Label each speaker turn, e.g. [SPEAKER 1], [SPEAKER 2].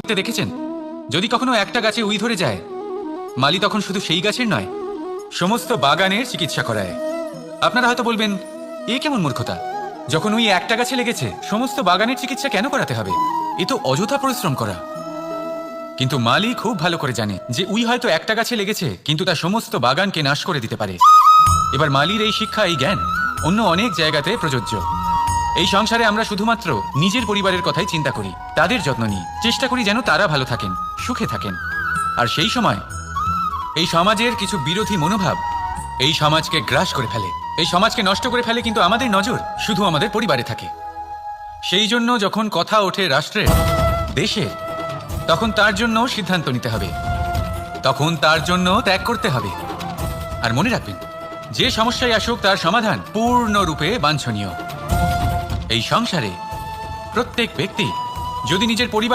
[SPEAKER 1] দেখেছেন, যদি কখনো একটা গাছে উই ধরে যায়, মালি তখন শুধু সেই গাছের নয়, সমস্ত বাগানের চিকিৎসা করায়। আপনারা হয়তো বলবেন, এ কেমন মূর্খতা, যখন উই একটা গাছে লেগেছে সমস্ত বাগানের চিকিৎসা কেন করাতে হবে? এ তো অযথা পরিশ্রম করা। কিন্তু মালি খুব ভালো করে জানে যে উই হয়তো একটা গাছে লেগেছে, কিন্তু তা সমস্ত বাগানকে নাশ করে দিতে পারে। এবার মালির এই শিক্ষা, এই জ্ঞান অন্য অনেক জায়গাতে প্রযোজ্য। এই সংসারে আমরা শুধুমাত্র নিজের পরিবারের কথাই চিন্তা করি, তাদের যত্ন নিই, চেষ্টা করি যেন তারা ভালো থাকেন, সুখে থাকেন। আর সেই সময় এই সমাজের কিছু বিরোধী মনোভাব এই সমাজকে গ্রাস করে ফেলে, এই সমাজকে নষ্ট করে ফেলে, কিন্তু আমাদের নজর শুধু আমাদের পরিবারে থাকে। সেই জন্য যখন কথা ওঠে রাষ্ট্রের, দেশের, তখন তার জন্য সিদ্ধান্ত নিতে হবে, তখন তার জন্য ত্যাগ করতে হবে। আর মনে রাখবেন, যে সমস্যায় আসুক তার সমাধান পূর্ণরূপে বাঞ্ছনীয়। এই সংসারে প্রত্যেক ব্যক্তি যদি নিজের পরিবার